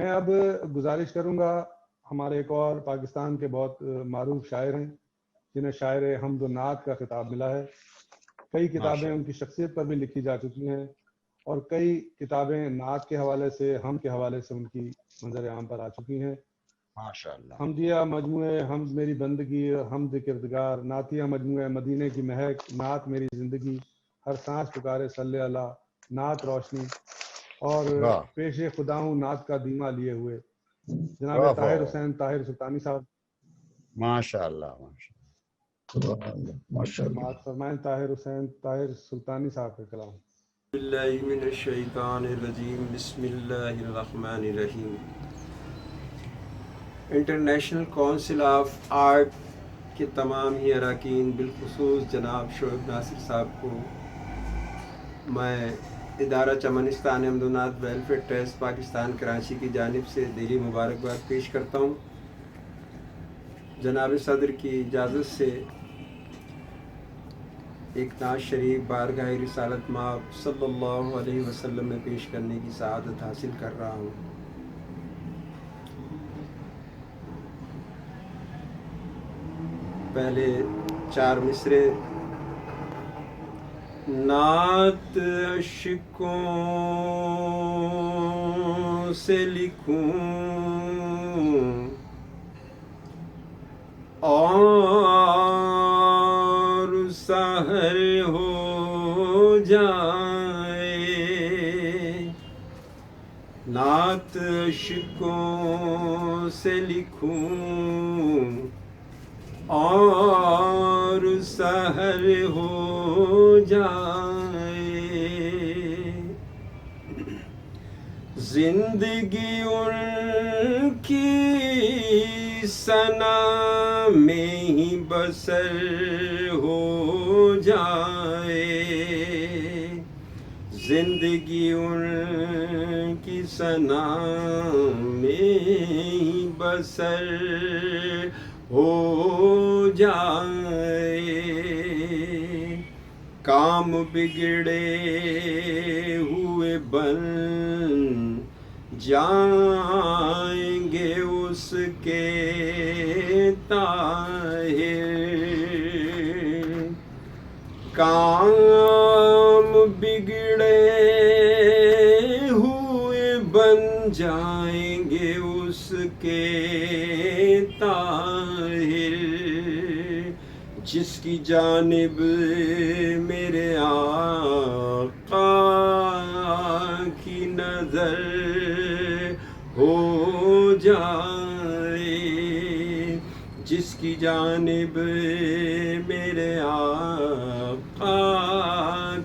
میں اب گزارش کروں گا، ہمارے ایک اور پاکستان کے بہت معروف شاعر ہیں جنہیں شاعر حمد و نعت کا خطاب ملا ہے. کئی کتابیں ان کی شخصیت پر بھی لکھی جا چکی ہیں اور کئی کتابیں نعت کے حوالے سے، حمد کے حوالے سے ان کی منظر عام پر آ چکی ہیں. ماشاءاللہ. حمدیہ مجموعے حمد میری بندگی، حمد کردگار، نعتیہ مجموعے مدینے کی مہک، نعت میری زندگی، ہر سانس پکارے صلی اللہ، نعت روشنی، اور پیش خدا ہوں نعت کا دیمہ لیے ہوئے جناب طاہر حسین طاہر سلطانی صاحب. ماشاءاللہ ماشاءاللہ. بات فرمائیں طاہر حسین طاہر سلطانی صاحب کا کلام. باللہ من الشیطان الرجیم، بسم اللہ الرحمن الرحیم. انٹرنیشنل کونسل آف آرٹ کے تمام ہی اراکین، بالخصوص جناب شعیب ناصر صاحب کو میں ادارہ چمنستان حمد و نعت ویلفیئر ٹرسٹ پاکستان کراچی کی جانب سے دلی مبارکباد پیش کرتا ہوں. جناب صدر کی اجازت سے ایک نعت شریف بارگاہ رسالت مآب صلی اللہ علیہ وسلم میں پیش کرنے کی سعادت حاصل کر رہا ہوں. پہلے 4 مصرے. نعت عشقوں سے لکھوں اور سحر ہو جائے، نعت عشقوں سے لکھوں اور سحر ہو جائے. زندگی ان کی ثنا میں ہی بسر ہو جائے، زندگی ان کی ثنا میں ہی بسر ہو جائے. کام بگڑے ہوئے بن جائیں گے اس کے طاہر، کام بگڑے ہوئے بن جائیں گے اس کے طاہر. جس کی جانب میرے آقا کی نظر ہو جائے، جس کی جانب میرے آقا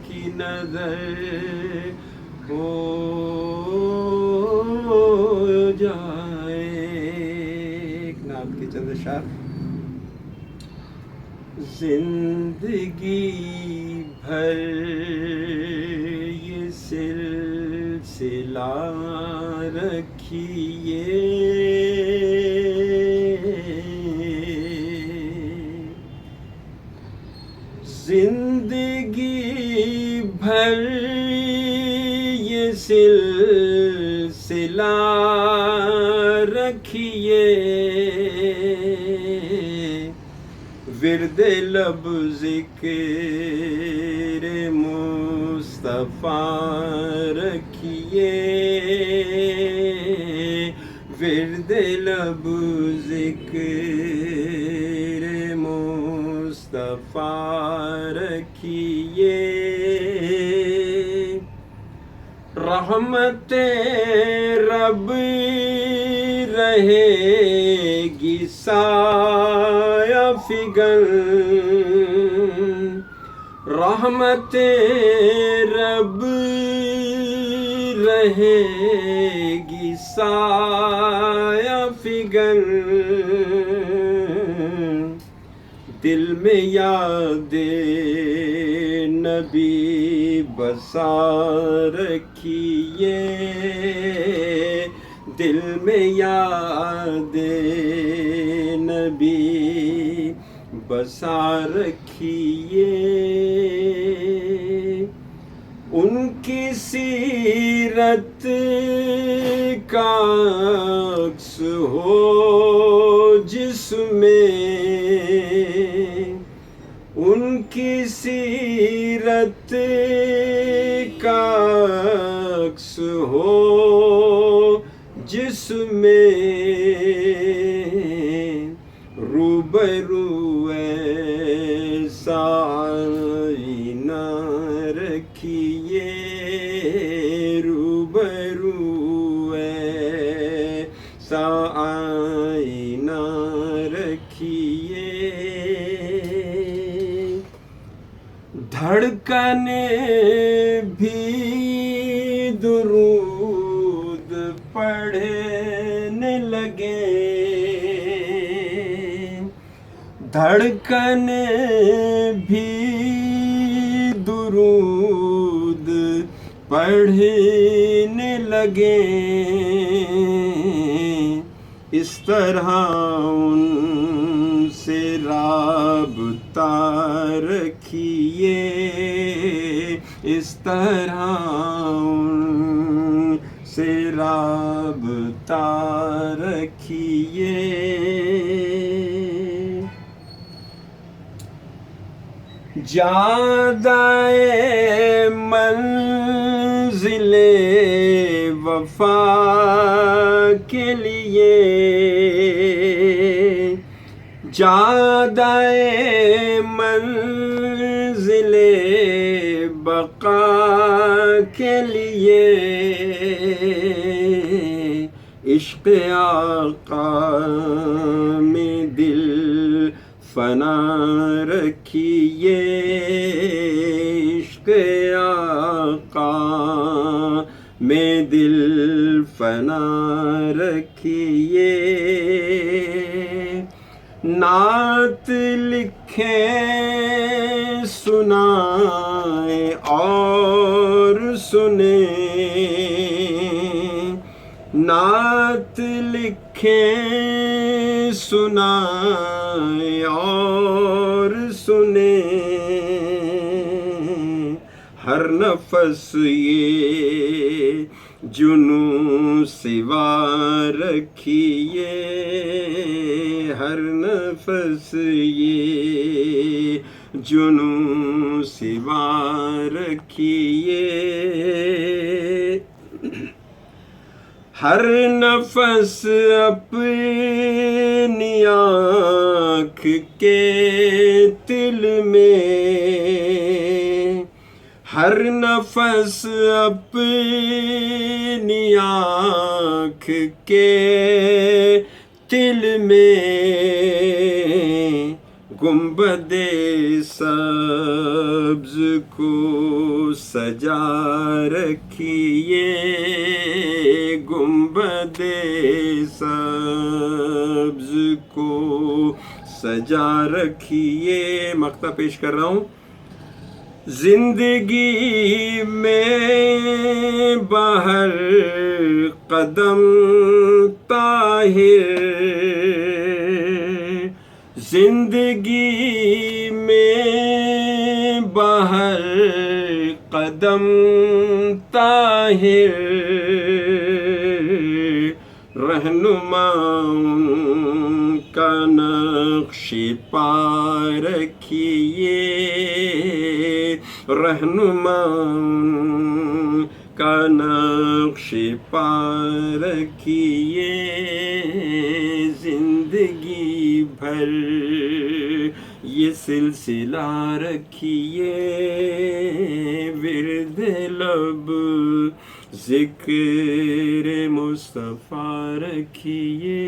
کی نظر ہو جائے. ایک نعت کے چند اشعار. زندگی بھر یہ سلسلہ رکھیے، زندگی بھر یہ سلسلہ رکھیے، ورد لب ذکر مصطفیٰ رکھیے، ورد لب ذکر مصطفیٰ رکھیے. رحمت رب رہے گی سایہ فگن، رحمت رب رہے گی سایہ فگن. دل میں یاد نبی بسا رکھیے، دل میں یاد نبی بسا رکھیے. ان کی سیرت کا عکس ہو جس میں، ان کی سیرت کا عکس ہو جس میں، روبرو ایسا آئینہ رکھیے، روبرو ایسا آئینہ رکھیے، دھڑکنیں بھی درود پڑھنے لگے، دھڑکنیں بھی درود پڑھنے لگے، اس طرح ان سے رابطہ رکھیے، اس طرح ان سے رابطہ رکھیے، جادائے منزل وفا کے لیے، جادائے منزل بقا کے لیے، عشق آقا میں دل فنا رکھیے، عشق آقا میں دل فنا رکھیے، نعت لکھیں سنائیں اور سنیں، نعت لکھیں سنائیں اور سنیں، ہر نفس یہ جنوں سوا رکھیے، ہر نفس یہ جنوں سوا رکھیے، ہر نفس اپنی آنکھ کے تل میں، ہر نفس اپنی آنکھ کے تل میں، گنبد سبز کو سجا رکھیے، گنبد سبز کو سجا رکھیے، مقطع پیش کر رہا ہوں، زندگی میں بہر قدم طاہر، زندگی میں بہر قدم طاہر، رہنما کا نقش پا رکھیے، رہنما کا نقش پا رکھیے، زندگی بھر یہ سلسلہ رکھیے، ورد لب ذکر مصطفیٰ رکھیے۔